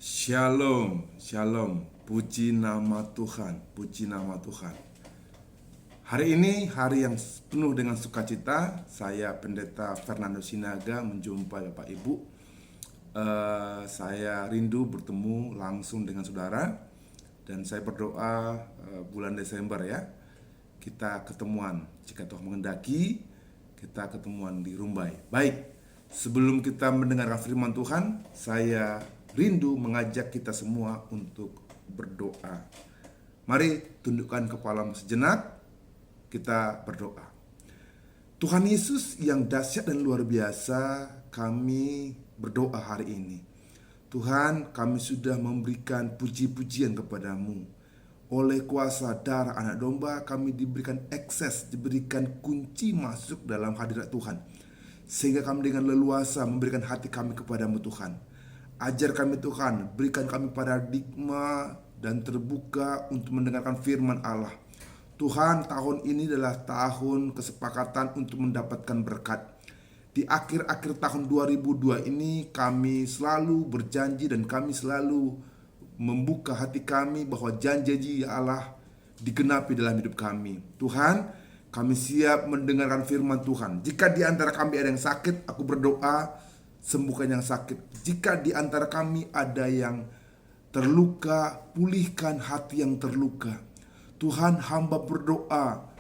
Shalom, shalom. Puji nama Tuhan, puji nama Tuhan. Hari ini hari yang penuh dengan sukacita. Saya Pendeta Fernando Sinaga menjumpai Bapak Ibu. Saya rindu bertemu langsung dengan saudara. Dan saya berdoa bulan Desember ya, kita ketemuan. Jika Tuhan mengendaki, kita ketemuan di Rumbai. Baik, sebelum kita mendengarkan firman Tuhan, saya rindu mengajak kita semua untuk berdoa. Mari tundukkan kepalamu sejenak, kita berdoa. Tuhan Yesus yang dahsyat dan luar biasa, kami berdoa hari ini. Tuhan, kami sudah memberikan puji-pujian kepadamu. Oleh kuasa darah anak domba, kami diberikan akses, diberikan kunci masuk dalam hadirat Tuhan. Sehingga kami dengan leluasa memberikan hati kami kepadamu Tuhan. Ajar kami Tuhan, berikan kami paradigma dan terbuka untuk mendengarkan firman Allah. Tuhan, tahun ini adalah tahun kesepakatan untuk mendapatkan berkat. Di akhir-akhir tahun 2002 ini kami selalu berjanji dan kami selalu membuka hati kami bahwa janji Allah digenapi dalam hidup kami. Tuhan, kami siap mendengarkan firman Tuhan. Jika di antara kami ada yang sakit, aku berdoa sembuhkan yang sakit. Jika di antara kami ada yang terluka, pulihkan hati yang terluka. Tuhan, hamba berdoa,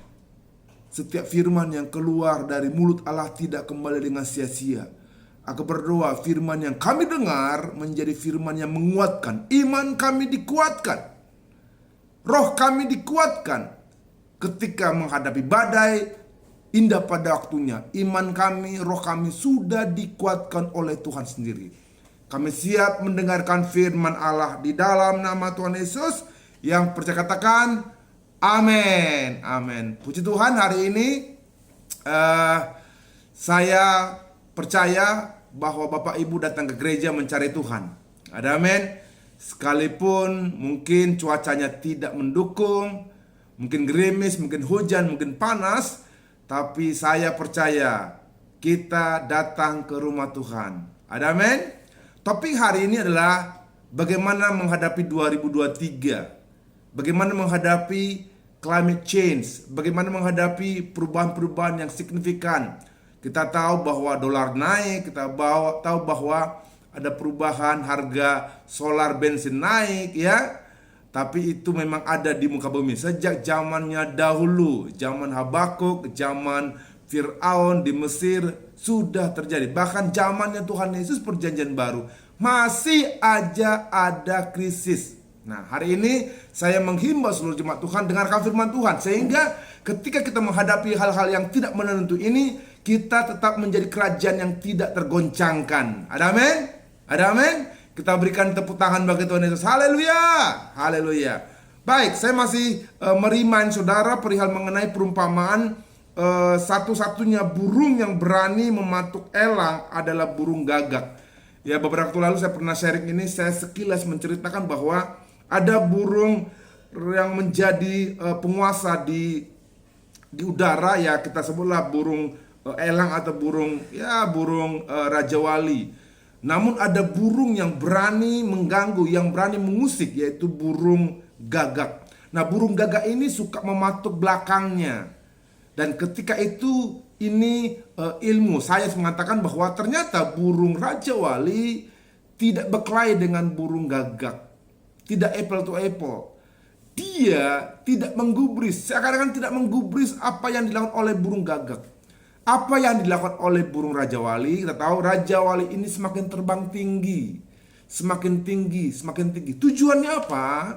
setiap firman yang keluar dari mulut Allah tidak kembali dengan sia-sia. Aku berdoa firman yang kami dengar menjadi firman yang menguatkan. Iman kami dikuatkan, roh kami dikuatkan. Ketika menghadapi badai, indah pada waktunya, iman kami, roh kami sudah dikuatkan oleh Tuhan sendiri. Kami siap mendengarkan firman Allah di dalam nama Tuhan Yesus. Yang percaya katakan amin, amin. Puji Tuhan, hari ini saya percaya bahwa Bapak Ibu datang ke gereja mencari Tuhan. Ada amin. Sekalipun mungkin cuacanya tidak mendukung, mungkin gerimis, mungkin hujan, mungkin panas, tapi saya percaya kita datang ke rumah Tuhan. Ada amin? Topik hari ini adalah bagaimana menghadapi 2023. Bagaimana menghadapi climate change. Bagaimana menghadapi perubahan-perubahan yang signifikan. Kita tahu bahwa dolar naik. Kita tahu bahwa ada perubahan harga solar bensin naik ya. Tapi itu memang ada di muka bumi sejak zamannya dahulu, zaman Habakuk, zaman Fir'aun di Mesir sudah terjadi. Bahkan zamannya Tuhan Yesus perjanjian baru masih aja ada krisis. Nah, hari ini saya menghimbau seluruh jemaat Tuhan dengarkan firman Tuhan, sehingga ketika kita menghadapi hal-hal yang tidak menentu ini, kita tetap menjadi kerajaan yang tidak tergoncangkan. Ada amin? Ada amin? Kita berikan tepuk tangan bagi Tuhan Yesus. Haleluya, haleluya. Baik, saya masih merimain saudara perihal mengenai perumpamaan satu-satunya burung yang berani mematuk elang adalah burung gagak. Ya, beberapa waktu lalu saya pernah sharing ini, saya sekilas menceritakan bahwa ada burung yang menjadi penguasa di udara ya, kita sebutlah burung elang atau burung Raja Wali. Namun ada burung yang berani mengganggu, yang berani mengusik, yaitu burung gagak. Nah, burung gagak ini suka mematuk belakangnya. Dan ketika itu ini ilmu sains mengatakan bahwa ternyata burung Raja Wali tidak berkelahi dengan burung gagak. Tidak apple to apple. Dia tidak menggubris, seakan-akan tidak menggubris apa yang dilakukan oleh burung gagak. Apa yang dilakukan oleh burung Raja Wali? Kita tahu Raja Wali ini semakin terbang tinggi, semakin tinggi, semakin tinggi. Tujuannya apa?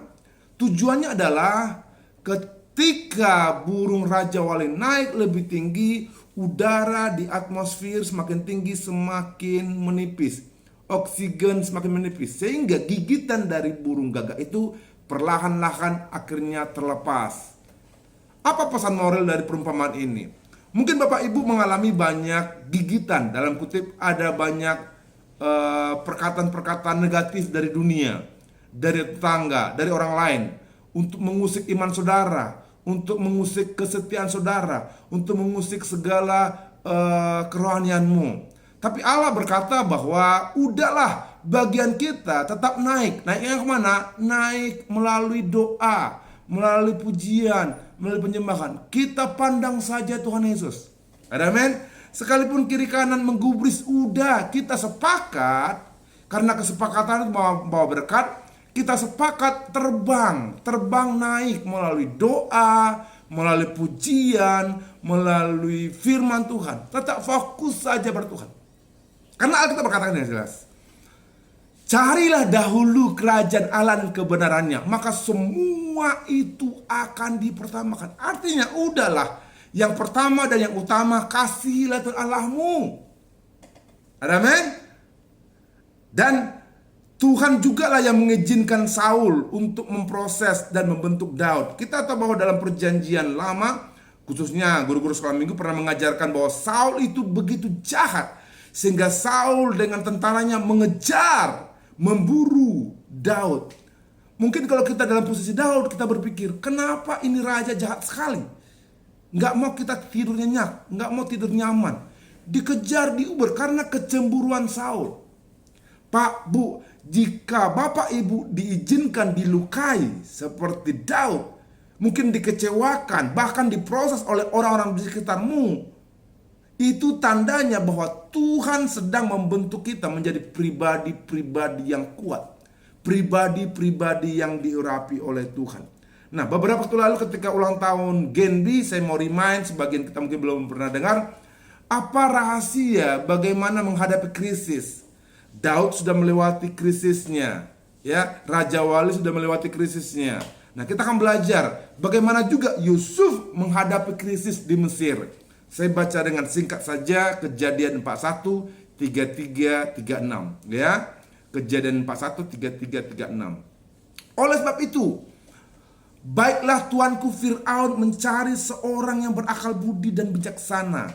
Tujuannya adalah ketika burung Raja Wali naik lebih tinggi, udara di atmosfer semakin tinggi semakin menipis, oksigen semakin menipis, sehingga gigitan dari burung gagak itu perlahan-lahan akhirnya terlepas. Apa pesan moral dari perumpamaan ini? Mungkin Bapak Ibu mengalami banyak gigitan, dalam kutip ada banyak perkataan-perkataan negatif dari dunia, dari tetangga, dari orang lain, untuk mengusik iman saudara, untuk mengusik kesetiaan saudara, untuk mengusik segala kerohanianmu. Tapi Allah berkata bahwa udahlah, bagian kita tetap naik. Naiknya kemana? Naik melalui doa, melalui pujian, melalui penyembahan. Kita pandang saja Tuhan Yesus. Amin. Sekalipun kiri kanan menggubris, udah kita sepakat. Karena kesepakatan itu bawa berkat. Kita sepakat terbang naik melalui doa, melalui pujian, melalui firman Tuhan. Tetap fokus saja pada Tuhan. Karena Alkitab berkata dengan jelas, carilah dahulu kerajaan Allah dan kebenarannya, maka semua itu akan dipertamakan. Artinya udahlah, yang pertama dan yang utama, kasihilah Tuhan Allahmu. Amin. Dan Tuhan juga lah yang mengizinkan Saul untuk memproses dan membentuk Daud. Kita tahu bahwa dalam perjanjian lama, khususnya guru-guru sekolah minggu pernah mengajarkan bahwa Saul itu begitu jahat, sehingga Saul dengan tentaranya mengejar, memburu Daud. Mungkin kalau kita dalam posisi Daud, kita berpikir, kenapa ini raja jahat sekali? Nggak mau kita tidur nyenyak, nggak mau tidur nyaman. Dikejar, diuber karena kecemburuan Saul. Pak, Bu, jika Bapak Ibu diizinkan dilukai seperti Daud, mungkin dikecewakan, bahkan diproses oleh orang-orang di sekitarmu, itu tandanya bahwa Tuhan sedang membentuk kita menjadi pribadi-pribadi yang kuat, pribadi-pribadi yang diurapi oleh Tuhan. Nah, beberapa waktu lalu ketika ulang tahun Genbi, saya mau remind, sebagian kita mungkin belum pernah dengar, apa rahasia bagaimana menghadapi krisis. Daud sudah melewati krisisnya, ya, Raja Wali sudah melewati krisisnya. Nah, kita akan belajar bagaimana juga Yusuf menghadapi krisis di Mesir. Saya baca dengan singkat saja Kejadian 41, 33, 36, ya. Kejadian 41, 33, 36. Oleh sebab itu, baiklah tuanku Fir'aun mencari seorang yang berakal budi dan bijaksana,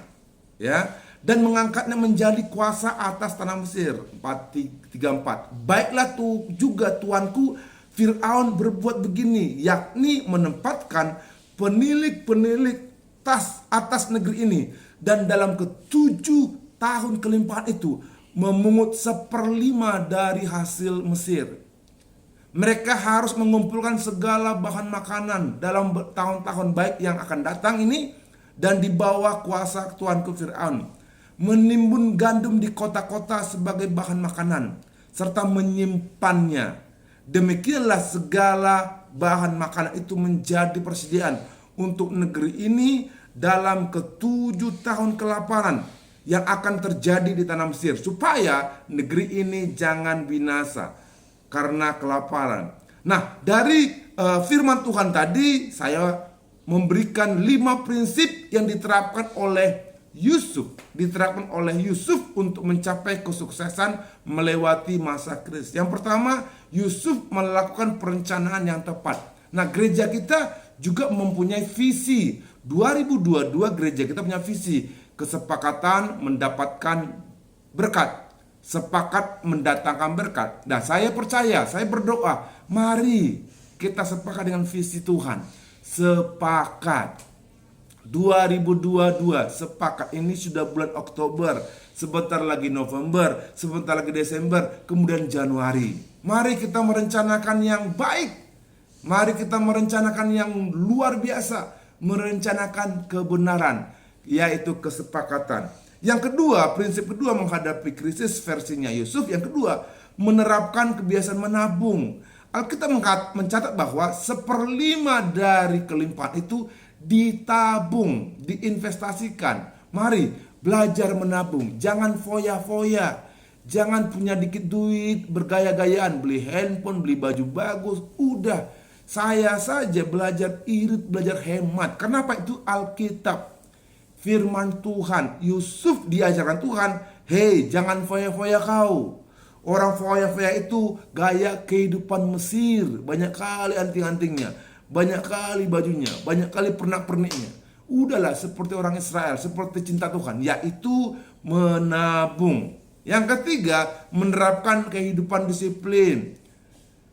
ya, dan mengangkatnya menjadi kuasa atas tanah Mesir. 34. Baiklah juga tuanku Fir'aun berbuat begini, yakni menempatkan penilik-penilik atas negeri ini, dan dalam ke-7 tahun kelimpahan itu memungut 1/5 dari hasil Mesir. Mereka harus mengumpulkan segala bahan makanan dalam tahun-tahun baik yang akan datang ini, dan di bawah kuasa tuanku Fir'aun, menimbun gandum di kota-kota sebagai bahan makanan, serta menyimpannya. Demikianlah segala bahan makanan itu menjadi persediaan untuk negeri ini dalam ke-7 tahun kelaparan yang akan terjadi di tanah Mesir, supaya negeri ini jangan binasa karena kelaparan. Nah, dari firman Tuhan tadi saya memberikan 5 prinsip yang diterapkan oleh Yusuf untuk mencapai kesuksesan melewati masa krisis. Yang pertama, Yusuf melakukan perencanaan yang tepat. Nah, gereja kita juga mempunyai visi. 2022 gereja kita punya visi, kesepakatan mendapatkan berkat, sepakat mendatangkan berkat. Nah, saya percaya, saya berdoa, mari kita sepakat dengan visi Tuhan. Sepakat 2022, sepakat. Ini sudah bulan Oktober, sebentar lagi November, sebentar lagi Desember, kemudian Januari. Mari kita merencanakan yang baik. Mari kita merencanakan yang luar biasa, merencanakan kebenaran, yaitu kesepakatan. Yang kedua, prinsip kedua menghadapi krisis versinya Yusuf, yang kedua, menerapkan kebiasaan menabung. Alkitab mencatat bahwa 1/5 dari kelimpahan itu ditabung, diinvestasikan. Mari belajar menabung, jangan foya-foya, jangan punya dikit duit bergaya-gayaan, beli handphone, beli baju bagus. Udah, saya saja belajar irit, belajar hemat. Kenapa? Itu Alkitab, firman Tuhan. Yusuf diajarkan Tuhan, hei, jangan foya-foya kau. Orang foya-foya itu gaya kehidupan Mesir, banyak kali anting-antingnya, banyak kali bajunya, banyak kali pernak-perniknya. Udahlah seperti orang Israel, seperti cinta Tuhan, yaitu menabung. Yang ketiga, menerapkan kehidupan disiplin.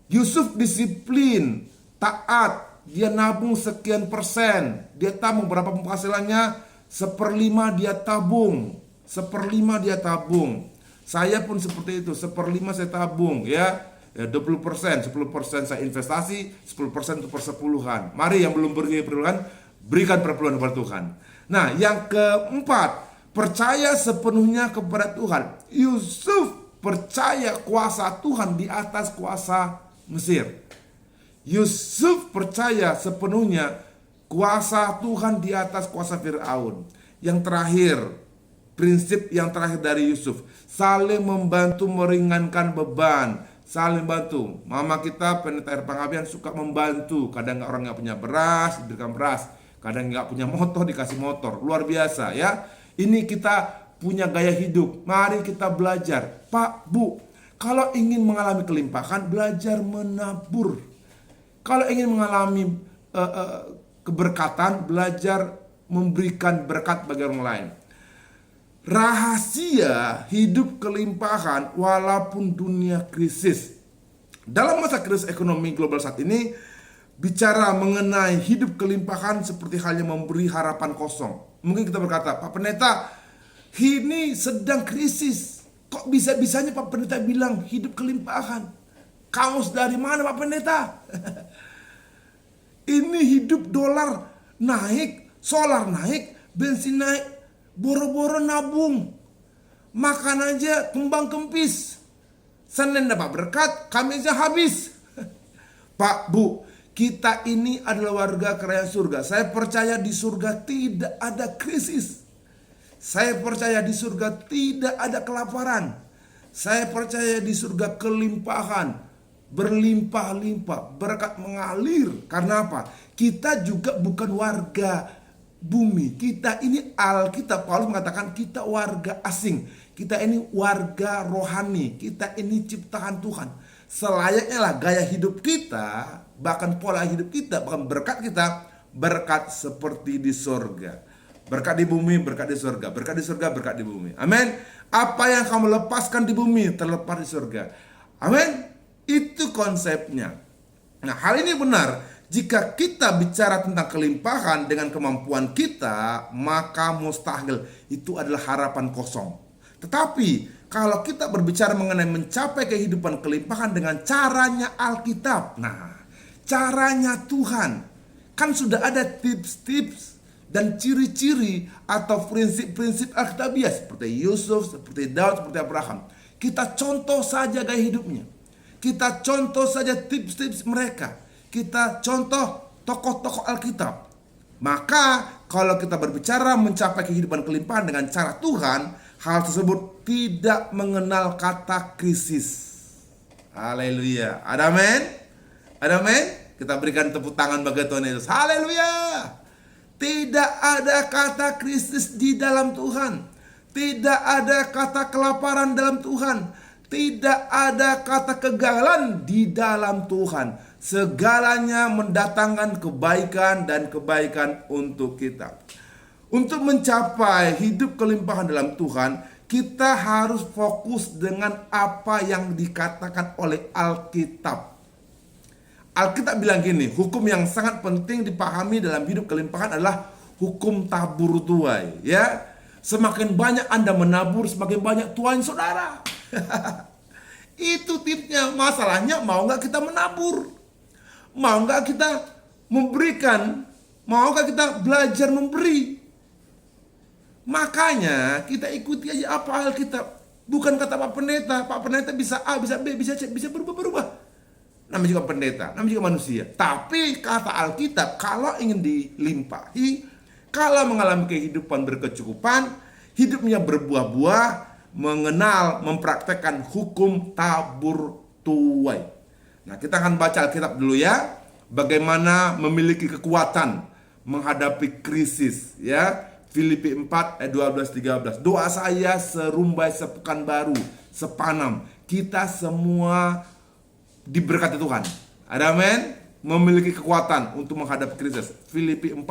Yusuf disiplin, taat, dia nabung sekian persen, dia tabung berapa penghasilannya, 1/5 dia tabung, 1/5 dia tabung. Saya pun seperti itu, 1/5 saya tabung ya. 20%, 10% saya investasi, 10% untuk persepuluhan. Mari yang belum beri perpuluhan, berikan perpuluhan kepada Tuhan. Nah, yang keempat, percaya sepenuhnya kepada Tuhan. Yusuf percaya kuasa Tuhan di atas kuasa Mesir. Yusuf percaya sepenuhnya kuasa Tuhan di atas kuasa Firaun. Yang terakhir, prinsip yang terakhir dari Yusuf, saling membantu meringankan beban. Saling bantu. Mama kita pendeta air pengabdian suka membantu. Kadang orang nggak punya beras, diberikan beras. Kadang nggak punya motor, dikasih motor. Luar biasa ya. Ini kita punya gaya hidup. Mari kita belajar. Pak, Bu, kalau ingin mengalami kelimpahan, belajar menabur. Kalau ingin mengalami keberkatan, belajar memberikan berkat bagi orang lain. Rahasia hidup kelimpahan walaupun dunia krisis. Dalam masa krisis ekonomi global saat ini, bicara mengenai hidup kelimpahan seperti halnya memberi harapan kosong. Mungkin kita berkata, Pak Pendeta, ini sedang krisis. Kok bisa-bisanya Pak Pendeta bilang hidup kelimpahan? Kamus dari mana Pak Pendeta? Ini hidup dolar naik, solar naik, bensin naik. Boro-boro nabung, makan aja kembang kempis. Senin dapat berkat, Kamisnya habis. Pak, Bu, kita ini adalah warga kerajaan surga. Saya percaya di surga tidak ada krisis. Saya percaya di surga tidak ada kelaparan. Saya percaya di surga kelimpahan, berlimpah-limpah, berkat mengalir. Karena apa? Kita juga bukan warga bumi. Kita ini Alkitab, Paulus mengatakan kita warga asing. Kita ini warga rohani. Kita ini ciptaan Tuhan. Selayaknya lah gaya hidup kita, bahkan pola hidup kita, bahkan berkat kita, berkat seperti di surga. Berkat di bumi, berkat di surga. Berkat di surga, berkat di bumi. Amin. Apa yang kamu lepaskan di bumi, terlepas di surga. Amin. Itu konsepnya. Nah, hal ini benar. Jika kita bicara tentang kelimpahan dengan kemampuan kita, maka mustahil itu adalah harapan kosong. Tetapi kalau kita berbicara mengenai mencapai kehidupan kelimpahan dengan caranya Alkitab, nah, caranya Tuhan, kan sudah ada tips-tips dan ciri-ciri atau prinsip-prinsip Alkitabiah seperti Yusuf, seperti Daud, seperti Abraham. Kita contoh saja gaya hidupnya. Kita contoh saja tips-tips mereka. Kita contoh tokoh-tokoh Alkitab. Maka kalau kita berbicara mencapai kehidupan kelimpahan dengan cara Tuhan, hal tersebut tidak mengenal kata krisis. Haleluya. Ada amin? Ada amin? Kita berikan tepuk tangan bagi Tuhan Yesus. Haleluya. Tidak ada kata krisis di dalam Tuhan. Tidak ada kata kelaparan dalam Tuhan. Tidak ada kata kegagalan di dalam Tuhan. Segalanya mendatangkan kebaikan dan kebaikan untuk kita. Untuk mencapai hidup kelimpahan dalam Tuhan, kita harus fokus dengan apa yang dikatakan oleh Alkitab. Alkitab bilang gini, hukum yang sangat penting dipahami dalam hidup kelimpahan adalah hukum tabur tuai. Ya, semakin banyak Anda menabur, semakin banyak tuain saudara. Itu tipsnya. Masalahnya mau nggak kita menabur? Mau nggak kita memberikan? Mau nggak kita belajar memberi? Makanya kita ikuti aja apa Alkitab. Bukan kata Pak Pendeta. Pak Pendeta bisa A, bisa B, bisa C, bisa berubah-berubah. Namanya juga pendeta, namanya juga manusia. Tapi kata Alkitab, kalau ingin dilimpahi, kalau mengalami kehidupan berkecukupan, hidupnya berbuah-buah, mengenal, mempraktekkan hukum tabur tuai. Nah, kita akan baca Alkitab dulu ya. Bagaimana memiliki kekuatan menghadapi krisis ya. Filipi 4 ayat 12-13. Doa saya serumbai sepekan baru, sepanam. Kita semua diberkati Tuhan. Ada amin? Memiliki kekuatan untuk menghadapi krisis. Filipi 4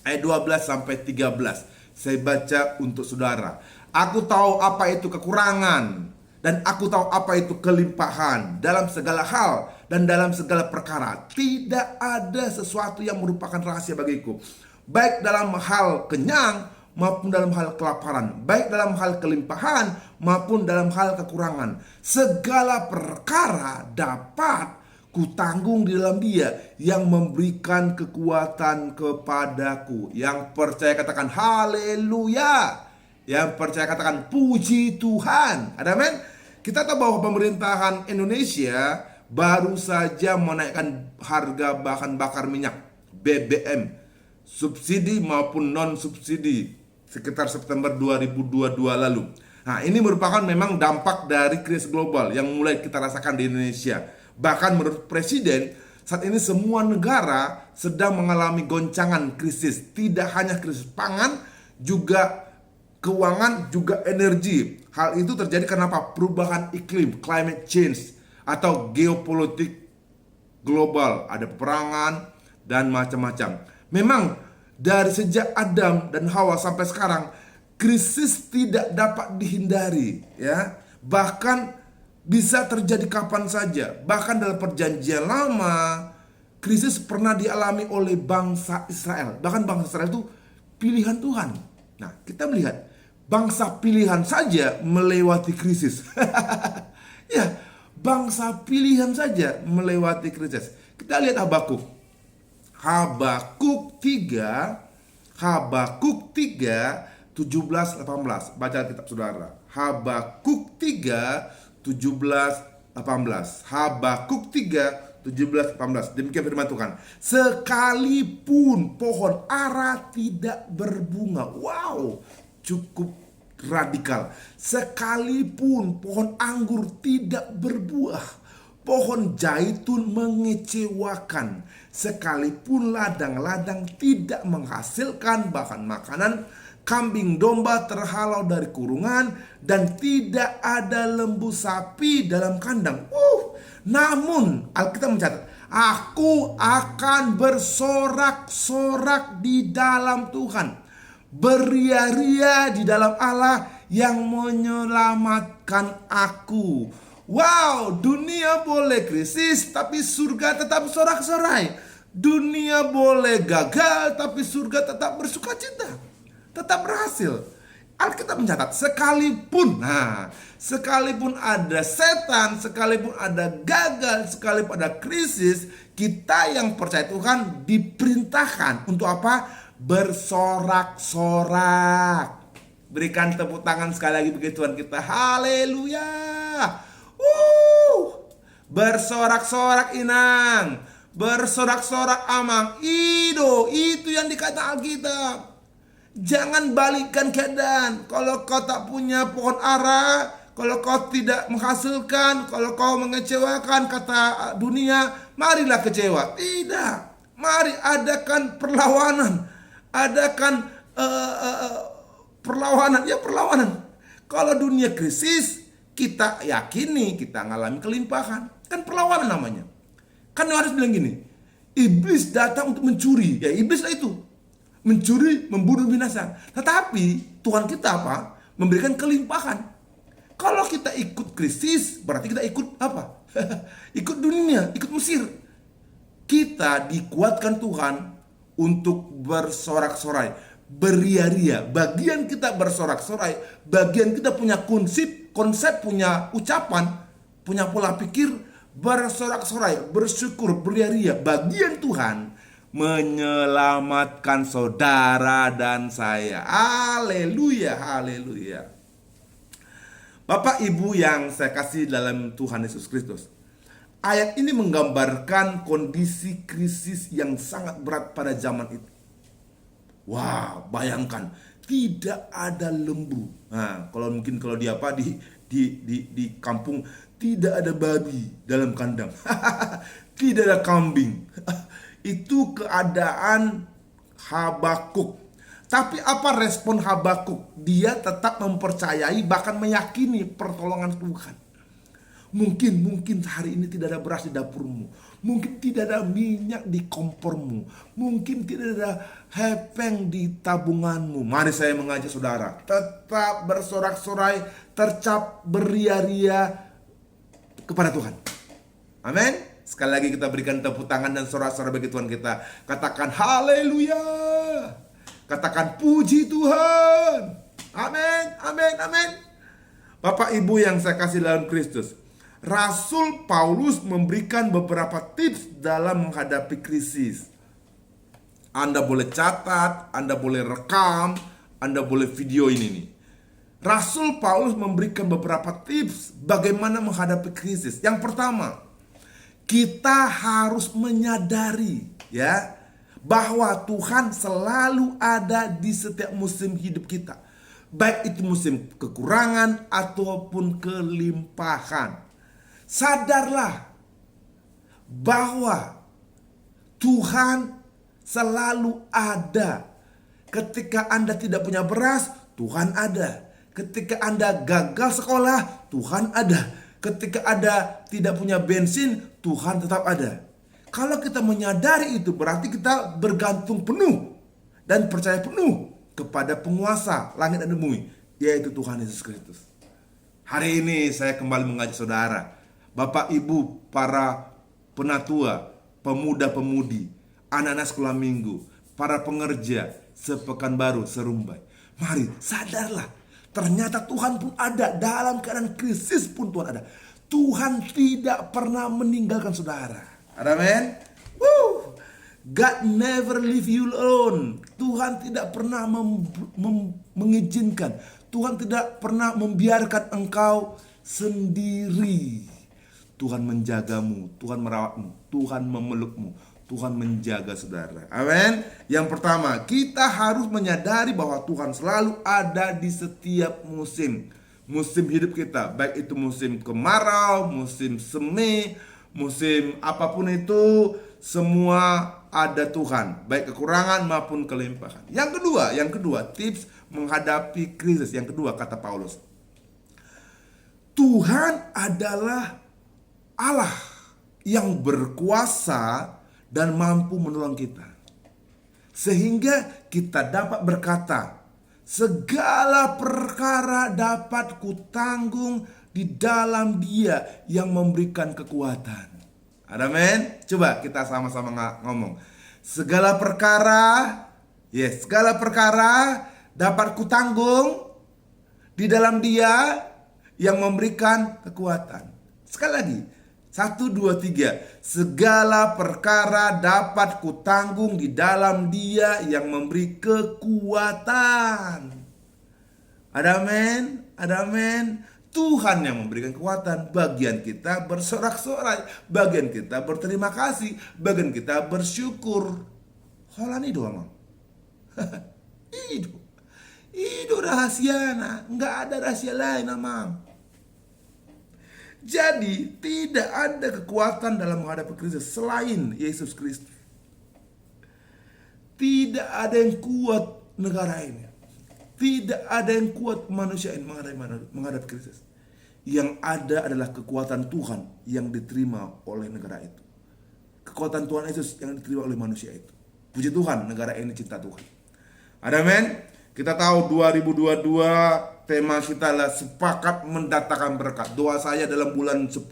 ayat 12-13. Saya baca untuk saudara. Aku tahu apa itu kekurangan dan aku tahu apa itu kelimpahan dalam segala hal dan dalam segala perkara. Tidak ada sesuatu yang merupakan rahasia bagiku, baik dalam hal kenyang maupun dalam hal kelaparan, baik dalam hal kelimpahan maupun dalam hal kekurangan. Segala perkara dapat kutanggung di dalam Dia yang memberikan kekuatan kepadaku. Yang percaya katakan haleluya. Yang percaya katakan puji Tuhan. Ada amin? Kita tahu bahwa pemerintahan Indonesia baru saja menaikkan harga bahan bakar minyak BBM, subsidi maupun non subsidi, sekitar September 2022 lalu. Nah, ini merupakan memang dampak dari krisis global yang mulai kita rasakan di Indonesia. Bahkan menurut Presiden, saat ini semua negara sedang mengalami goncangan krisis. Tidak hanya krisis pangan, juga keuangan, juga energi. Hal itu terjadi karena apa? Perubahan iklim, climate change, atau geopolitik global. Ada peperangan dan macam-macam. Memang dari sejak Adam dan Hawa sampai sekarang, krisis tidak dapat dihindari, ya. Bahkan bisa terjadi kapan saja. Bahkan dalam perjanjian lama, krisis pernah dialami oleh bangsa Israel. Bahkan bangsa Israel itu pilihan Tuhan. Nah, kita melihat bangsa pilihan saja melewati krisis. Ya, bangsa pilihan saja melewati krisis. Kita lihat Habakuk. Habakuk 3 17-18. Baca kitab saudara. Habakuk 3 17-18. Habakuk 3 17-18. Demikian firman Tuhan. Sekalipun pohon ara tidak berbunga. Wow, cukup radikal. Sekalipun pohon anggur tidak berbuah, pohon zaitun mengecewakan, sekalipun ladang-ladang tidak menghasilkan bahan makanan, kambing domba terhalau dari kurungan, dan tidak ada lembu sapi dalam kandang. Namun Alkitab mencatat, aku akan bersorak-sorak di dalam Tuhan, beria-ria di dalam Allah yang menyelamatkan aku. Wow, dunia boleh krisis tapi surga tetap sorak-sorai. Dunia boleh gagal tapi surga tetap bersukacita, tetap berhasil. Alkitab mencatat sekalipun ada setan, sekalipun ada gagal, sekalipun ada krisis, kita yang percaya Tuhan diperintahkan untuk apa? Bersorak-sorak. Berikan tepuk tangan sekali lagi bagi Tuhan kita. Haleluya. Bersorak-sorak Inang, bersorak-sorak Amang. Itu yang dikatakan Alkitab. Jangan balikkan keadaan. Kalau kau tak punya pohon ara, kalau kau tidak menghasilkan, kalau kau mengecewakan kata dunia, marilah kecewa. Tidak. Mari adakan perlawanan. Adakan perlawanan. Kalau dunia krisis, kita yakini kita mengalami kelimpahan. Kan perlawanan namanya. Kan Yohanes bilang gini, iblis datang untuk mencuri. Ya, iblis lah itu, mencuri, membunuh, binasa. Tetapi Tuhan kita apa? Memberikan kelimpahan. Kalau kita ikut krisis, berarti kita ikut apa? Ikut dunia, ikut Mesir. Kita dikuatkan Tuhan untuk bersorak-sorai, beria-ria. Bagian kita bersorak-sorai, bagian kita punya konsep, punya ucapan, punya pola pikir, bersorak-sorai, bersyukur, beria-ria. Bagian Tuhan menyelamatkan saudara dan saya. Haleluya, haleluya. Bapak Ibu yang saya kasih dalam Tuhan Yesus Kristus, ayat ini menggambarkan kondisi krisis yang sangat berat pada zaman itu. Wah, bayangkan tidak ada lembu. Nah, kalau di kampung tidak ada babi dalam kandang. Tidak ada kambing. Itu keadaan Habakuk. Tapi apa respon Habakuk? Dia tetap mempercayai, bahkan meyakini pertolongan Tuhan. Mungkin hari ini tidak ada beras di dapurmu. Mungkin tidak ada minyak di kompormu. Mungkin tidak ada hepeng di tabunganmu. Mari saya mengajak saudara, tetap bersorak-sorai, tercap beria-ria kepada Tuhan. Amin. Sekali lagi kita berikan tepuk tangan dan sorak-sorai bagi Tuhan kita. Katakan haleluya. Katakan puji Tuhan. Amin, amin, amin. Bapak Ibu yang saya kasih dalam Kristus, Rasul Paulus memberikan beberapa tips dalam menghadapi krisis. Anda boleh catat, Anda boleh rekam, Anda boleh video ini nih. Rasul Paulus memberikan beberapa tips bagaimana menghadapi krisis. Yang pertama, kita harus menyadari ya bahwa Tuhan selalu ada di setiap musim hidup kita. Baik itu musim kekurangan ataupun kelimpahan. Sadarlah bahwa Tuhan selalu ada. Ketika Anda tidak punya beras, Tuhan ada. Ketika Anda gagal sekolah, Tuhan ada. Ketika Anda tidak punya bensin, Tuhan tetap ada. Kalau kita menyadari itu, berarti kita bergantung penuh dan percaya penuh kepada penguasa langit dan bumi, yaitu Tuhan Yesus Kristus. Hari ini saya kembali mengajak saudara, Bapak Ibu, para penatua, pemuda-pemudi, anak-anak sekolah minggu, para pengerja sepekanbaru, serumbai. Mari sadarlah, ternyata Tuhan pun ada. Dalam keadaan krisis pun Tuhan ada. Tuhan tidak pernah meninggalkan saudara. Amin. God never leave you alone. Tuhan tidak pernah mengizinkan. Tuhan tidak pernah membiarkan engkau sendiri. Tuhan menjagamu, Tuhan merawatmu, Tuhan memelukmu, Tuhan menjaga saudara. Amin. Yang pertama, kita harus menyadari bahwa Tuhan selalu ada di setiap musim hidup kita. Baik itu musim kemarau, musim semi, musim apapun itu, semua ada Tuhan, baik kekurangan maupun kelimpahan. Yang kedua, tips menghadapi krisis. Yang kedua, kata Paulus, Tuhan adalah Allah yang berkuasa dan mampu menolong kita, sehingga kita dapat berkata, segala perkara dapat kutanggung di dalam Dia yang memberikan kekuatan. Amin. Coba kita sama-sama ngomong. Segala perkara dapat kutanggung di dalam Dia yang memberikan kekuatan. Sekali lagi. 1, 2, 3. Segala perkara dapat kutanggung di dalam Dia yang memberi kekuatan. Amin. Amin. Tuhan yang memberikan kekuatan. Bagian kita bersorak-sorai, bagian kita berterima kasih, bagian kita bersyukur. Holani doang. Itu rahasia, nggak ada rahasia lain, Amang. Jadi tidak ada kekuatan dalam menghadapi krisis selain Yesus Kristus. Tidak ada yang kuat negara ini. Tidak ada yang kuat manusia ini menghadapi krisis. Yang ada adalah kekuatan Tuhan yang diterima oleh negara itu. Kekuatan Tuhan Yesus yang diterima oleh manusia itu. Puji Tuhan, negara ini cinta Tuhan. Amin. Kita tahu 2022 tema kita adalah sepakat mendatangkan berkat. Doa saya dalam bulan 10,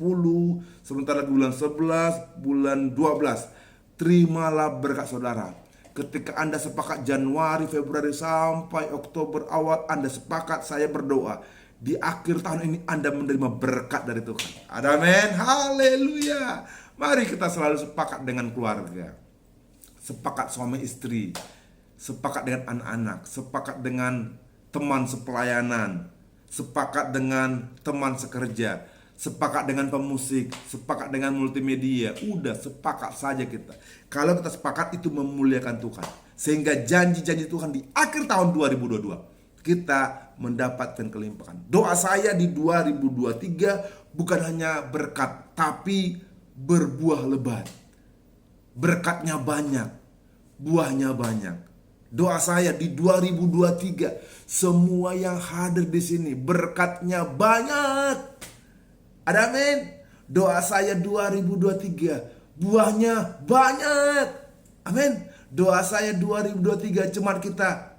sebentar lagi bulan 11, bulan 12. Terimalah berkat saudara. Ketika Anda sepakat Januari, Februari sampai Oktober awal, Anda sepakat, saya berdoa di akhir tahun ini Anda menerima berkat dari Tuhan. Amin. Haleluya. Mari kita selalu sepakat dengan keluarga. Sepakat suami istri. Sepakat dengan anak-anak. Sepakat dengan teman sepelayanan. Sepakat dengan teman sekerja. Sepakat dengan pemusik, sepakat dengan multimedia. Udah, sepakat saja kita. Kalau kita sepakat, itu memuliakan Tuhan. Sehingga janji-janji Tuhan di akhir tahun 2022 kita mendapatkan kelimpahan. Doa saya di 2023 bukan hanya berkat, tapi berbuah lebat. Berkatnya banyak, buahnya banyak. Doa saya di 2023, semua yang hadir di sini berkatnya banyak. Amin. Doa saya 2023, buahnya banyak. Amin. Doa saya 2023, jemaat kita,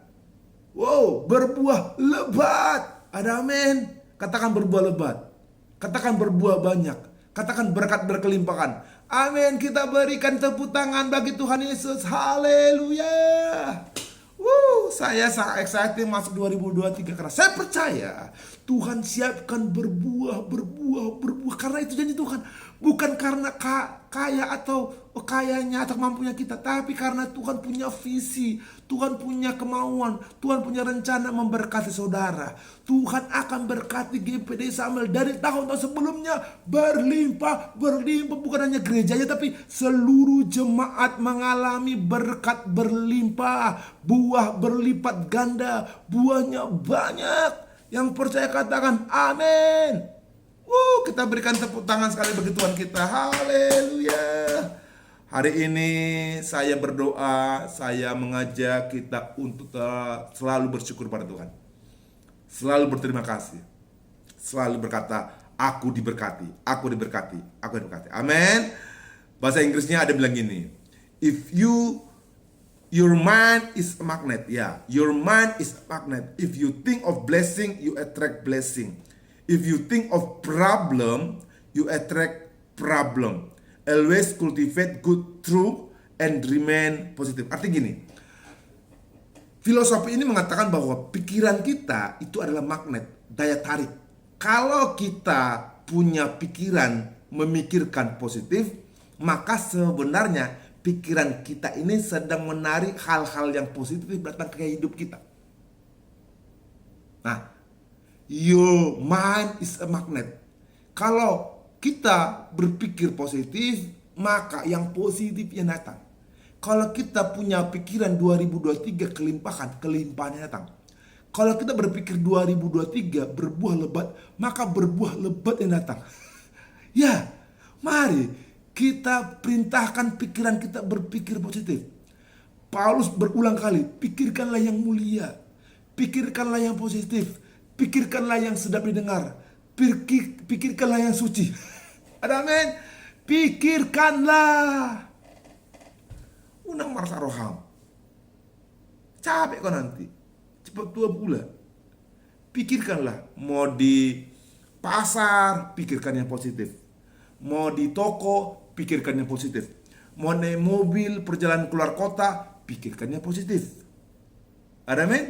berbuah lebat. Amin. Katakan berbuah lebat. Katakan berbuah banyak. Katakan berkat berkelimpahan. Amin. Kita berikan tepuk tangan bagi Tuhan Yesus. Haleluya. Saya sangat excited masuk 2023 karena saya percaya Tuhan siapkan berbuah karena itu janji Tuhan. Bukan karena kaya atau kayanya atau mampunya kita, tapi karena Tuhan punya visi, Tuhan punya kemauan, Tuhan punya rencana memberkati saudara. Tuhan akan berkati GPD Samuel dari tahun-tahun sebelumnya berlimpah, bukan hanya gerejanya tapi seluruh jemaat mengalami berkat berlimpah, buah berlipat ganda, buahnya banyak. Yang percaya katakan amin. Kita berikan tepuk tangan sekali bagi Tuhan kita. Haleluya. Hari ini saya berdoa, saya mengajak kita untuk selalu bersyukur pada Tuhan. Selalu berterima kasih. Selalu berkata, aku diberkati, aku diberkati, aku diberkati. Amin. Bahasa Inggrisnya ada bilang gini, your mind is a magnet. Ya, your mind is a magnet. If you think of blessing, you attract blessing. If you think of problem, you attract problem. Always cultivate good truth and remain positive. Artinya gini, filosofi ini mengatakan bahwa pikiran kita itu adalah magnet, daya tarik. Kalau kita punya pikiran memikirkan positif, maka sebenarnya pikiran kita ini sedang menarik hal-hal yang positif datang ke hidup kita. Nah, your mind is a magnet. Kalau kita berpikir positif, maka yang positif yang datang. Kalau kita punya pikiran 2023 kelimpahannya datang. Kalau kita berpikir 2023 berbuah lebat, maka berbuah lebat yang datang. Ya, mari kita perintahkan pikiran kita berpikir positif. Paulus berulang kali, pikirkanlah yang mulia, pikirkanlah yang positif, pikirkanlah yang sedap didengar, pikirkanlah yang suci. Ada amin. Pikirkanlah. Unang marasa roham. Capek kau nanti. Cepat tua pula. Pikirkanlah. Mau di pasar, pikirkan yang positif. Mau di toko, pikirkan yang positif. Mau naik mobil, perjalanan keluar kota, pikirkan yang positif. Ada amin.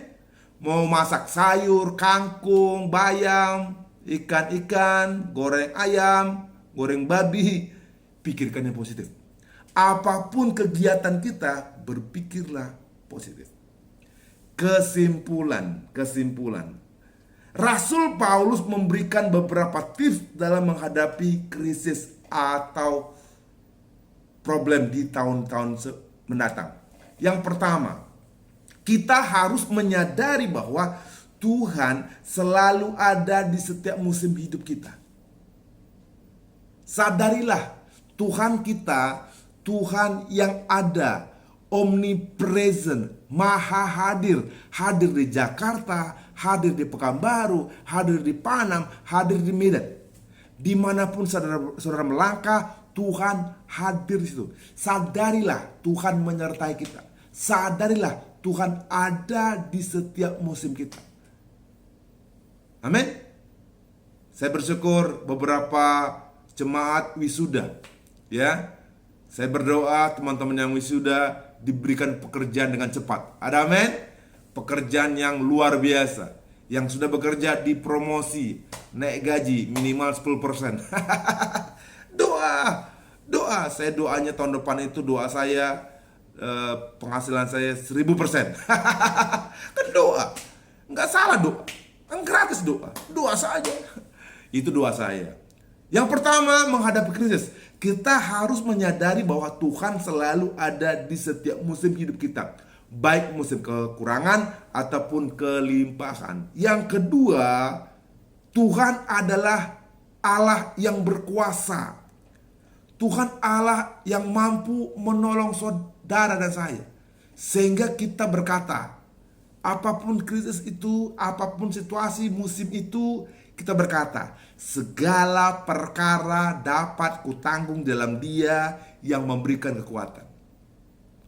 Mau masak sayur, kangkung, bayam, ikan-ikan, goreng ayam, goreng babi, pikirkan yang positif. Apapun kegiatan kita, berpikirlah positif. Kesimpulan. Rasul Paulus memberikan beberapa tips dalam menghadapi krisis atau problem di tahun-tahun mendatang. Yang pertama, kita harus menyadari bahwa Tuhan selalu ada di setiap musim hidup kita. Sadarilah, Tuhan kita, Tuhan yang ada, omnipresent, maha hadir. Hadir di Jakarta, hadir di Pekanbaru, hadir di Panam, hadir di Medan. Dimanapun saudara melangkah, Tuhan hadir di situ. Sadarilah, Tuhan menyertai kita. Sadarilah, Tuhan ada di setiap musim kita. Amin. Saya bersyukur beberapa jemaat wisuda, ya. Saya berdoa teman-teman yang wisuda diberikan pekerjaan dengan cepat. Ada amin. Pekerjaan yang luar biasa. Yang sudah bekerja dipromosi, naik gaji minimal 10%. Doa. Saya doanya tahun depan itu doa saya penghasilan saya 1000%. Kan doa. Nggak salah doa. Kan gratis doa. Doa saja. Itu doa saya. Yang pertama, menghadapi krisis, kita harus menyadari bahwa Tuhan selalu ada di setiap musim hidup kita, baik musim kekurangan ataupun kelimpahan. Yang kedua, Tuhan adalah Allah yang berkuasa. Tuhan Allah yang mampu menolong saudara dan saya. Sehingga kita berkata, apapun krisis itu, apapun situasi musim itu, kita berkata, segala perkara dapat kutanggung dalam Dia yang memberikan kekuatan.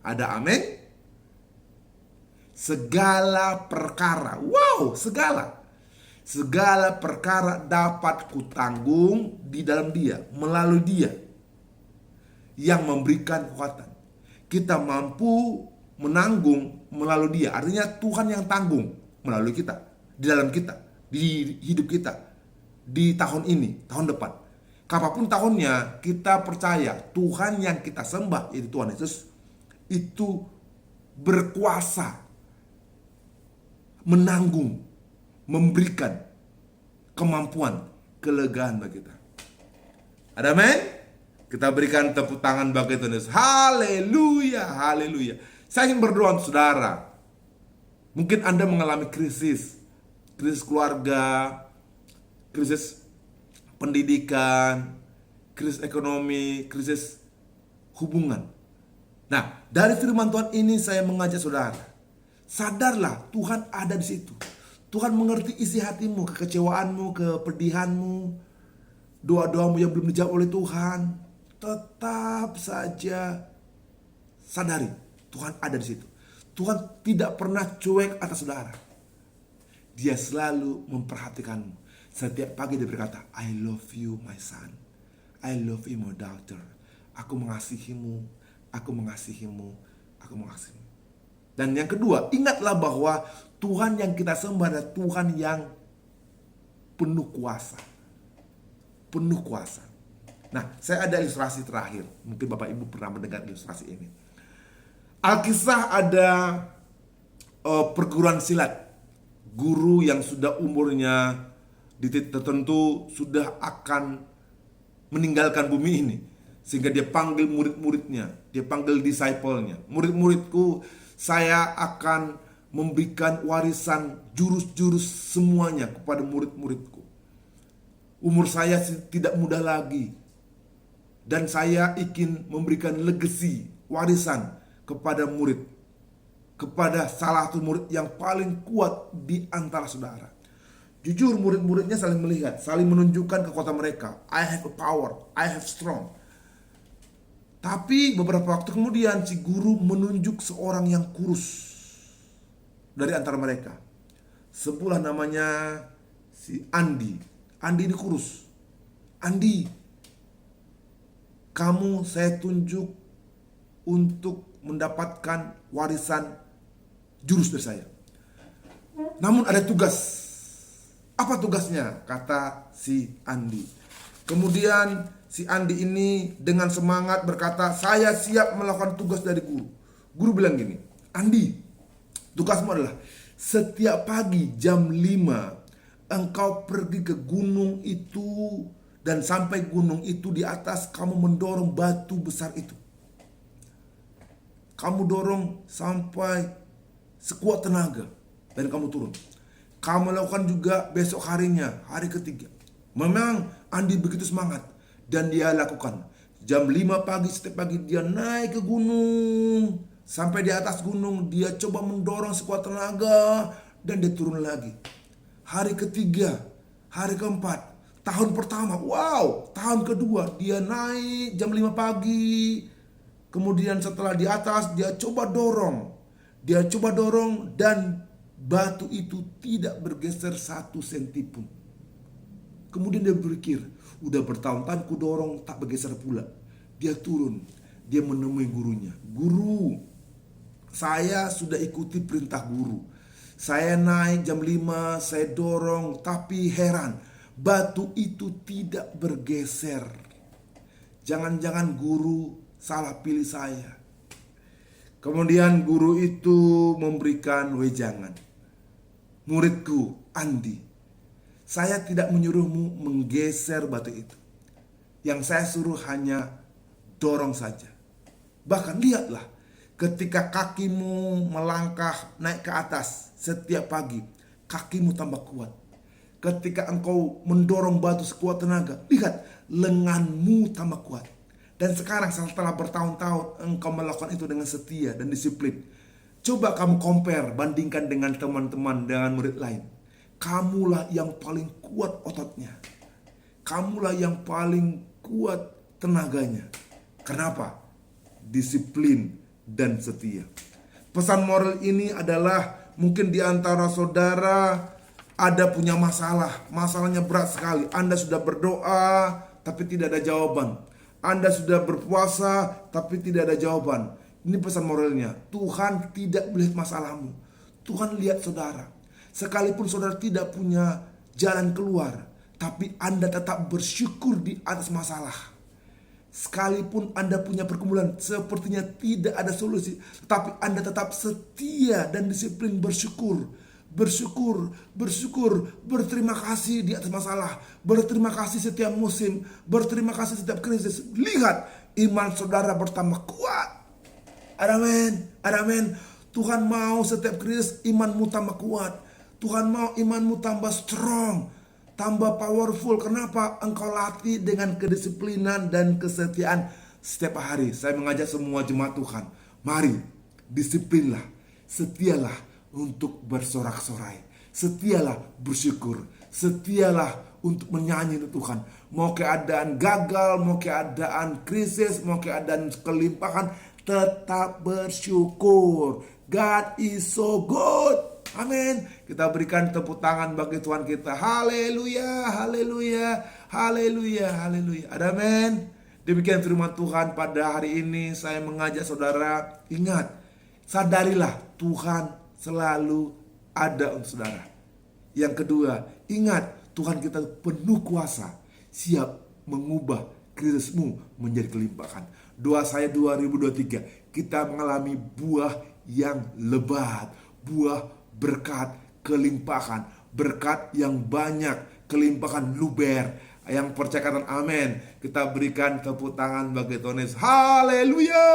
Ada amin? Segala perkara, wow, segala perkara dapat kutanggung di dalam Dia, melalui Dia yang memberikan kekuatan. Kita mampu menanggung melalui dia. Artinya Tuhan yang tanggung melalui kita, di dalam kita, di hidup kita, di tahun ini, tahun depan. Kapanpun tahunnya, kita percaya Tuhan yang kita sembah, yaitu Tuhan Yesus, itu berkuasa menanggung, memberikan kemampuan, kelegaan bagi kita. Ada amin? Kita berikan tepuk tangan bagi Tuhan Yesus. Haleluya, haleluya. Saya ingin berdoa untuk saudara. Mungkin Anda mengalami krisis keluarga, krisis pendidikan, krisis ekonomi, krisis hubungan. Nah, dari firman Tuhan ini saya mengajak saudara, sadarlah Tuhan ada di situ. Tuhan mengerti isi hatimu, kekecewaanmu, kepedihanmu, doa-doamu yang belum dijawab oleh Tuhan. Tetap saja sadari Tuhan ada di situ. Tuhan tidak pernah cuek atas saudara. Dia selalu memperhatikanmu. Setiap pagi dia berkata, I love you my son, I love you my daughter. Aku mengasihimu, aku mengasihimu, aku mengasihimu. Dan yang kedua, ingatlah bahwa Tuhan yang kita sembah adalah Tuhan yang penuh kuasa. Penuh kuasa. Nah, saya ada ilustrasi terakhir. Mungkin Bapak Ibu pernah mendengar ilustrasi ini. Alkisah ada perguruan silat. Guru yang sudah umurnya di titik tertentu sudah akan meninggalkan bumi ini. Sehingga dia panggil murid-muridnya. Dia panggil disciple-nya. Murid-muridku, saya akan memberikan warisan jurus-jurus semuanya kepada murid-muridku. Umur saya tidak muda lagi. Dan saya ingin memberikan legacy, warisan kepada murid. Kepada salah satu murid yang paling kuat di antara saudara. Jujur murid-muridnya saling melihat, saling menunjukkan kekuatan mereka. I have a power, I have strong. Tapi beberapa waktu kemudian si guru menunjuk seorang yang kurus dari antara mereka. Sebuah namanya si Andi. Andi ini kurus. Andi, kamu saya tunjuk untuk mendapatkan warisan jurus dari saya. Namun ada tugas. Apa tugasnya? Kata si Andi. Kemudian si Andi ini dengan semangat berkata, saya siap melakukan tugas dari guru. Guru bilang gini, Andi, tugasmu adalah setiap pagi jam 5 engkau pergi ke gunung itu. Dan sampai gunung itu di atas, kamu mendorong batu besar itu. Kamu dorong sampai sekuat tenaga. Dan kamu turun. Kamu lakukan juga besok harinya, hari ketiga. Memang Andi begitu semangat. Dan dia lakukan. Jam 5 pagi, setiap pagi dia naik ke gunung. Sampai di atas gunung, dia coba mendorong sekuat tenaga. Dan dia turun lagi. Hari ketiga, hari keempat. Tahun pertama, wow. Tahun kedua, dia naik jam 5 pagi. Kemudian setelah di atas, dia coba dorong. Dia coba dorong dan batu itu tidak bergeser 1 senti pun. Kemudian dia berpikir, udah bertahun-tahun ku dorong tak bergeser pula. Dia turun, dia menemui gurunya. Guru, saya sudah ikuti perintah guru. Saya naik jam 5, saya dorong, tapi heran. Batu itu tidak bergeser. Jangan-jangan guru salah pilih saya. Kemudian guru itu memberikan wejangan. Muridku, Andi, saya tidak menyuruhmu menggeser batu itu. Yang saya suruh hanya dorong saja. Bahkan lihatlah, ketika kakimu melangkah naik ke atas setiap pagi, kakimu tambah kuat. Ketika engkau mendorong batu sekuat tenaga, lihat lenganmu tambah kuat. Dan sekarang setelah bertahun-tahun engkau melakukan itu dengan setia dan disiplin. Coba kamu compare, bandingkan dengan teman-teman, dengan murid lain. Kamulah yang paling kuat ototnya. Kamulah yang paling kuat tenaganya. Kenapa? Disiplin dan setia. Pesan moral ini adalah mungkin di antara saudara ada punya masalah. Masalahnya berat sekali. Anda sudah berdoa tapi tidak ada jawaban. Anda sudah berpuasa tapi tidak ada jawaban. Ini pesan moralnya. Tuhan tidak melihat masalahmu. Tuhan lihat saudara. Sekalipun saudara tidak punya jalan keluar, tapi Anda tetap bersyukur di atas masalah. Sekalipun Anda punya pergumulan sepertinya tidak ada solusi, tetapi Anda tetap setia dan disiplin bersyukur. Bersyukur, berterima kasih di atas masalah, berterima kasih setiap musim, berterima kasih setiap krisis. Lihat, iman saudara bertambah kuat. Amin. Tuhan mau setiap krisis imanmu tambah kuat. Tuhan mau imanmu tambah strong, tambah powerful. Kenapa? Engkau latih dengan kedisiplinan dan kesetiaan setiap hari. Saya mengajak semua jemaat Tuhan, mari disiplinlah, setialah untuk bersorak-sorai, setialah bersyukur, setialah untuk menyanyi untuk Tuhan. Mau keadaan gagal, mau keadaan krisis, mau keadaan kelimpahan, tetap bersyukur. God is so good. Amin. Kita berikan tepuk tangan bagi Tuhan kita. Haleluya, haleluya, haleluya, haleluya. Amin. Demikian firman Tuhan pada hari ini. Saya mengajak saudara, ingat, sadarilah Tuhan selalu ada untuk saudara. Yang kedua, ingat Tuhan kita penuh kuasa, siap mengubah krisismu menjadi kelimpahan. Doa saya 2023, kita mengalami buah yang lebat, buah berkat kelimpahan, berkat yang banyak, kelimpahan luber. Yang percaya katakan amin. Kita berikan tepuk tangan bagi Tuhan Yesus. Haleluya.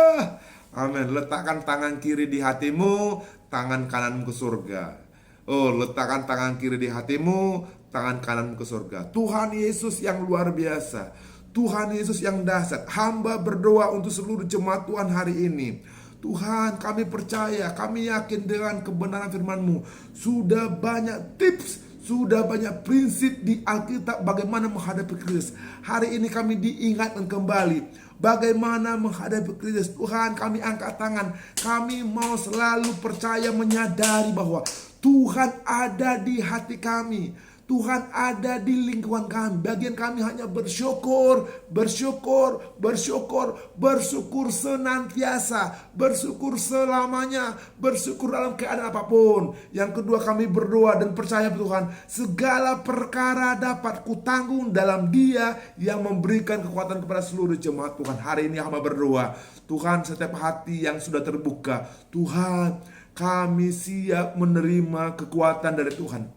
Amin. Letakkan tangan kiri di hatimu, tangan kanan ke surga. Oh, letakkan tangan kiri di hatimu, tangan kanan ke surga. Tuhan Yesus yang luar biasa, Tuhan Yesus yang dahsyat. Hamba berdoa untuk seluruh jemaat Tuhan hari ini. Tuhan, kami percaya, kami yakin dengan kebenaran firman-Mu. Sudah banyak tips, sudah banyak prinsip di Alkitab bagaimana menghadapi krisis. Hari ini kami diingatkan kembali bagaimana menghadapi krisis. Tuhan, kami angkat tangan. Kami mau selalu percaya, menyadari bahwa Tuhan ada di hati kami. Tuhan ada di lingkungan kami. Bagian kami hanya bersyukur senantiasa, bersyukur selamanya, bersyukur dalam keadaan apapun. Yang kedua, kami berdoa dan percaya Tuhan, segala perkara dapat kutanggung dalam Dia yang memberikan kekuatan kepada seluruh jemaat Tuhan. Hari ini hamba berdoa, Tuhan, setiap hati yang sudah terbuka, Tuhan, kami siap menerima kekuatan dari Tuhan.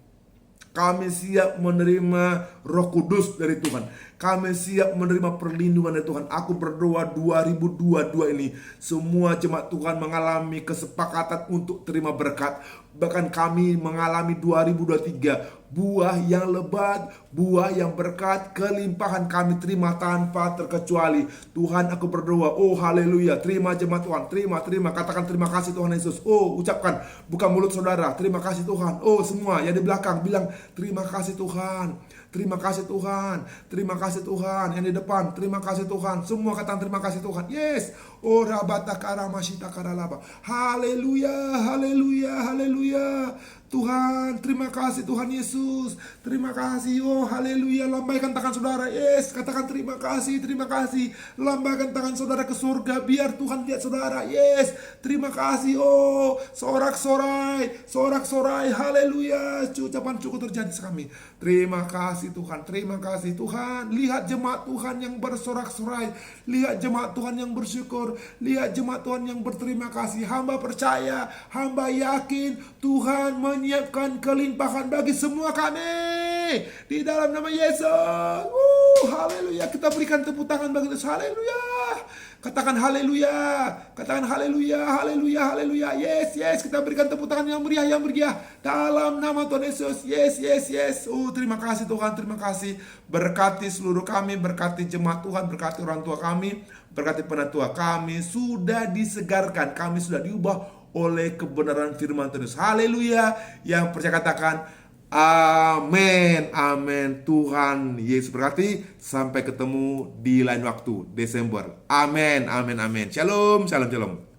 Kami siap menerima Roh Kudus dari Tuhan. Kami siap menerima perlindungan dari Tuhan. Aku berdoa 2022 ini semua jemaat Tuhan mengalami kesepakatan untuk terima berkat. Bahkan kami mengalami 2023 buah yang lebat, buah yang berkat, kelimpahan kami terima tanpa terkecuali. Tuhan, aku berdoa, oh haleluya, terima jemaat Tuhan, terima, katakan terima kasih Tuhan Yesus. Oh, ucapkan, buka mulut saudara, terima kasih Tuhan. Oh, semua yang di belakang bilang terima kasih Tuhan, terima kasih Tuhan, terima kasih Tuhan. Yang di depan, terima kasih Tuhan. Semua katakan terima kasih Tuhan. Yes. Oh, rabata karamashita karalaba. Haleluya, haleluya, haleluya. Tuhan, terima kasih Tuhan Yesus. Terima kasih. Oh, haleluya. Lambaikan tangan saudara. Yes, katakan terima kasih, terima kasih. Lambaikan tangan saudara ke surga biar Tuhan lihat saudara. Yes, terima kasih. Oh, sorak-sorai. Haleluya. Ucapan cukup terjadi kami. Terima kasih Tuhan, terima kasih Tuhan. Lihat jemaat Tuhan yang bersorak-sorai. Lihat jemaat Tuhan yang bersyukur. Lihat jemaat Tuhan yang berterima kasih. Hamba percaya, hamba yakin Tuhan menyiapkan kelimpahan bagi semua kami di dalam nama Yesus. Haleluya. Kita berikan tepuk tangan bagi Yesus. Haleluya. Katakan haleluya. Katakan haleluya, haleluya, haleluya. Yes, yes. Kita berikan tepuk tangan yang meriah, dalam nama Tuhan Yesus. Yes, yes, yes. Terima kasih Tuhan, terima kasih. Berkati seluruh kami, berkati jemaat Tuhan, berkati orang tua kami, berkati penatua kami. Sudah disegarkan, kami sudah diubah oleh kebenaran firman Tuhan. Haleluya. Yang percaya katakan amin, amin. Tuhan Yesus berkati. Sampai ketemu di lain waktu Desember. Amin, amin, amin. Shalom, shalom, shalom.